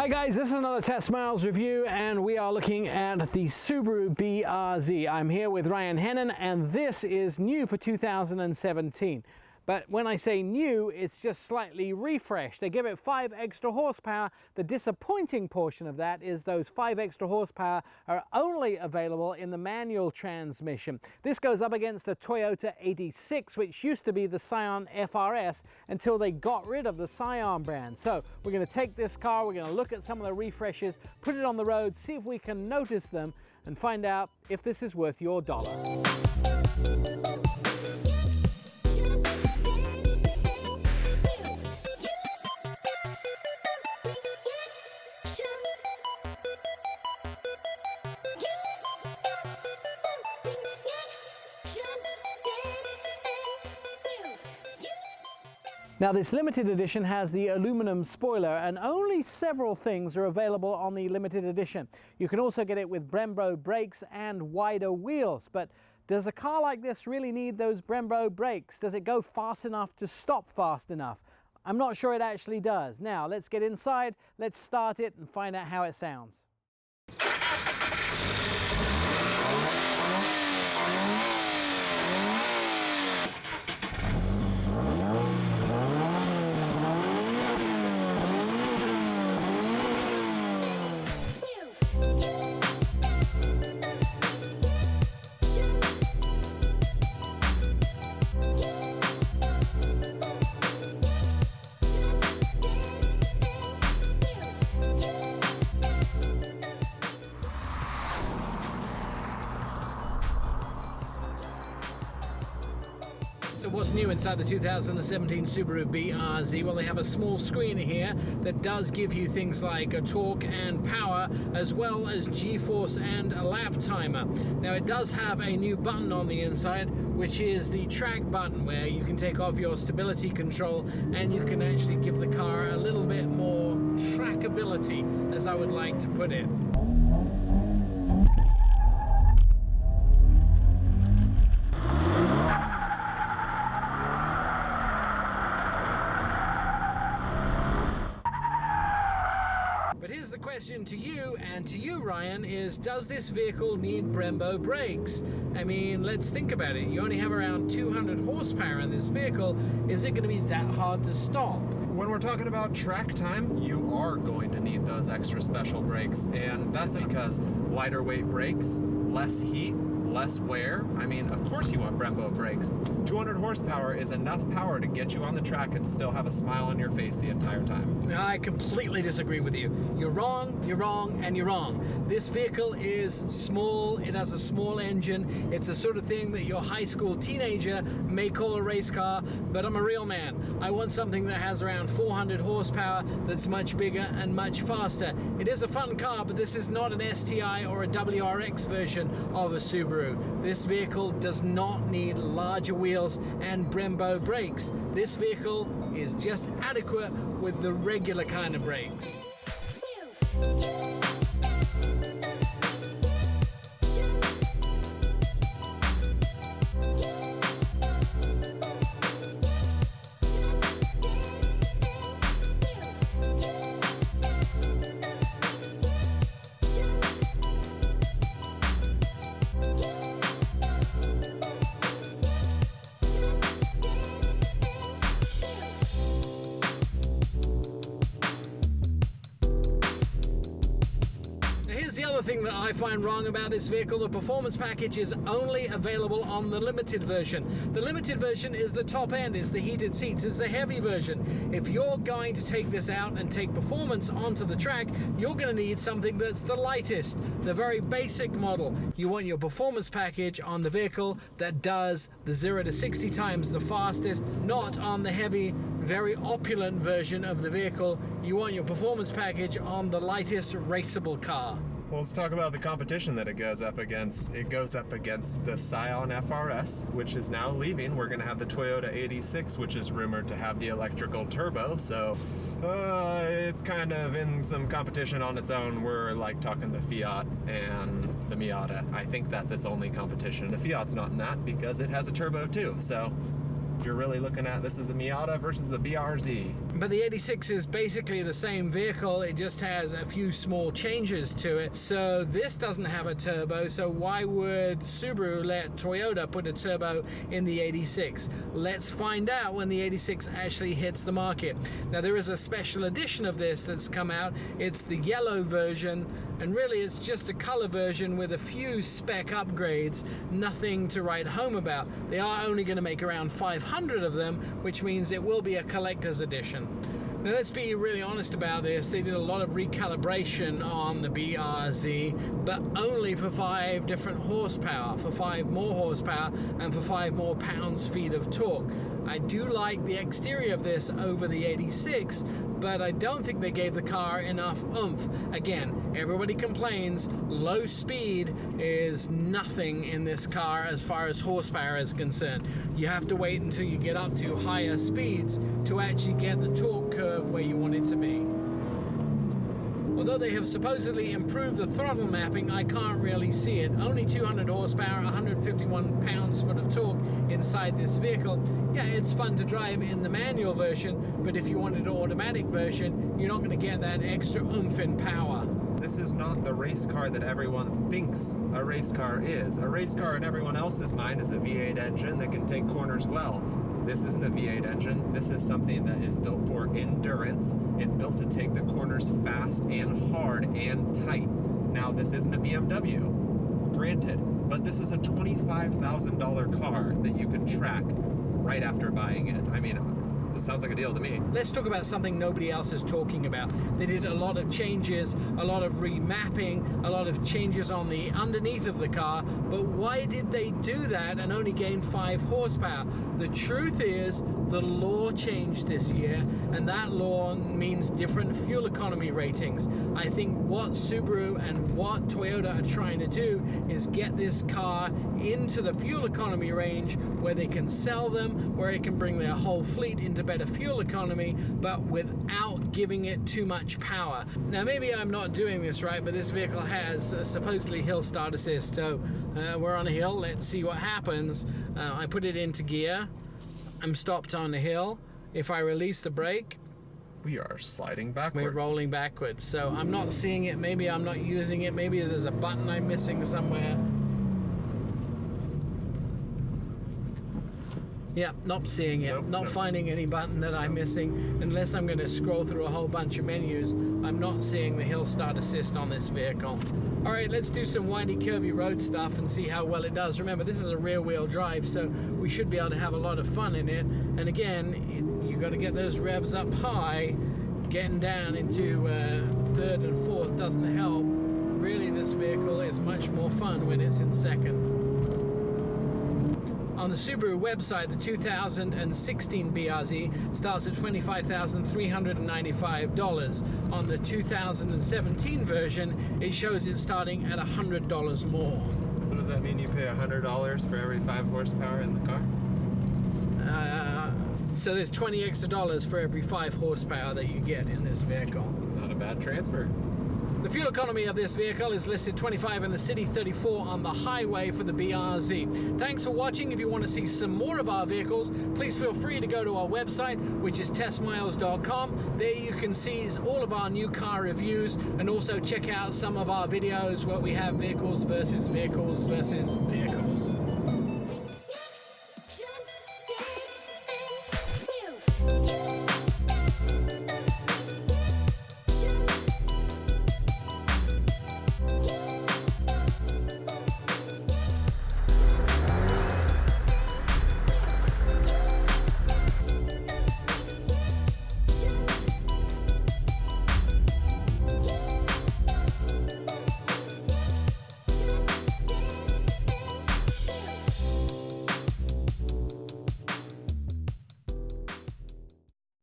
Hi guys, this is another Test Miles review and we are looking at the Subaru BRZ. I'm here with Ryan Hennon and this is new for 2017. But when I say new, it's just slightly refreshed. They give it 5 extra horsepower. The disappointing portion of that is those 5 extra horsepower are only available in the manual transmission. This goes up against the Toyota 86, which used to be the Scion FRS until they got rid of the Scion brand. So we're going to take this car, we're going to look at some of the refreshes, put it on the road, see if we can notice them and find out if this is worth your dollar. Now this limited edition has the aluminum spoiler and only several things are available on the limited edition. You can also get it with Brembo brakes and wider wheels, but does a car like this really need those Brembo brakes? Does it go fast enough to stop fast enough? I'm not sure it actually does. Now let's get inside, let's start it and find out how it sounds. So what's new inside the 2017 Subaru BRZ? Well, they have a small screen here that does give you things like a torque and power, as well as G-force and a lap timer. Now it does have a new button on the inside, which is the track button, where you can take off your stability control and you can actually give the car a little bit more trackability, as I would like to put it. But here's the question to you and to you, Ryan, is does this vehicle need Brembo brakes? I mean, let's think about it. You only have around 200 horsepower in this vehicle. Is it going to be that hard to stop? When we're talking about track time, you are going to need those extra special brakes, and that's because lighter weight brakes, less heat, less wear. I mean, of course you want Brembo brakes. 200 horsepower is enough power to get you on the track and still have a smile on your face the entire time. I completely disagree with you. You're wrong, and you're wrong. This vehicle is small, it has a small engine, it's the sort of thing that your high school teenager may call a race car, but I'm a real man. I want something that has around 400 horsepower, that's much bigger and much faster. It is a fun car, but this is not an STI or a WRX version of a Subaru. This vehicle does not need larger wheels and Brembo brakes. This vehicle is just adequate with the regular kind of brakes. Here's the other thing that I find wrong about this vehicle. The performance package is only available on the limited version. The limited version is the top end, it's the heated seats, it's the heavy version. If you're going to take this out and take performance onto the track, you're going to need something that's the lightest, the very basic model. You want your performance package on the vehicle that does the 0 to 60 times the fastest, not on the heavy, very opulent version of the vehicle. You want your performance package on the lightest raceable car. Well, let's talk about the competition that it goes up against. It goes up against the Scion FRS, which is now leaving. We're going to have the Toyota 86, which is rumored to have the electrical turbo. So it's kind of in some competition on its own. We're like talking the Fiat and the Miata. I think that's its only competition. The Fiat's not in that because it has a turbo too. So you're really looking at, this is the Miata versus the BRZ. But the 86 is basically the same vehicle, it just has a few small changes to it. So this doesn't have a turbo, so why would Subaru let Toyota put a turbo in the 86? Let's find out when the 86 actually hits the market. Now there is a special edition of this that's come out. It's the yellow version, and really it's just a color version with a few spec upgrades, nothing to write home about. They are only going to make around 500 of them, which means it will be a collector's edition. Now let's be really honest about this. They did a lot of recalibration on the BRZ, but only for 5 different horsepower, for 5 more horsepower and for 5 more pounds-feet of torque. I do like the exterior of this over the 86, but I don't think they gave the car enough oomph. Again, everybody complains low speed is nothing in this car as far as horsepower is concerned. You have to wait until you get up to higher speeds to actually get the torque curve where you want it to be. Although they have supposedly improved the throttle mapping, I can't really see it. Only 200 horsepower, 151 pounds-foot of torque inside this vehicle. Yeah, it's fun to drive in the manual version, but if you wanted an automatic version, you're not going to get that extra oomph in power. This is not the race car that everyone thinks a race car is. A race car in everyone else's mind is a V8 engine that can take corners well. This isn't a V8 engine. This is something that is built for endurance. It's built to take the corners fast and hard and tight. Now, this isn't a BMW, granted, but this is a $25,000 car that you can track right after buying it. I mean, it sounds like a deal to me. Let's talk about something nobody else is talking about. They did a lot of changes, a lot of remapping, a lot of changes on the underneath of the car, but why did they do that and only gain 5 horsepower? The truth is, the law changed this year, and that law means different fuel economy ratings. I think what Subaru and what Toyota are trying to do is get this car into the fuel economy range where they can sell them, where it can bring their whole fleet into better fuel economy, but without giving it too much power. Now maybe I'm not doing this right, but this vehicle has supposedly hill start assist, so we're on a hill. Let's see what happens. I put it into gear. I'm stopped on the hill. If I release the brake, we are sliding backwards. We're rolling backwards. So I'm not seeing it. Maybe I'm not using it. Maybe there's a button I'm missing somewhere. Yeah, not seeing it. Nope, not finding any button that I'm missing. Unless I'm going to scroll through a whole bunch of menus, I'm not seeing the hill start assist on this vehicle. All right, let's do some windy, curvy road stuff and see how well it does. Remember, this is a rear-wheel drive, so we should be able to have a lot of fun in it. And again, you got to get those revs up high. Getting down into 3rd and 4th doesn't help. Really, this vehicle is much more fun when it's in 2nd. On the Subaru website, the 2016 BRZ starts at $25,395. On the 2017 version, it shows it starting at $100 more. So does that mean you pay $100 for every 5 horsepower in the car? So there's $20 extra for every 5 horsepower that you get in this vehicle. Not a bad transfer. The fuel economy of this vehicle is listed 25 in the city, 34 on the highway for the BRZ. Thanks for watching. If you want to see some more of our vehicles, please feel free to go to our website, which is testmiles.com. There you can see all of our new car reviews and also check out some of our videos where we have vehicles versus vehicles versus vehicles.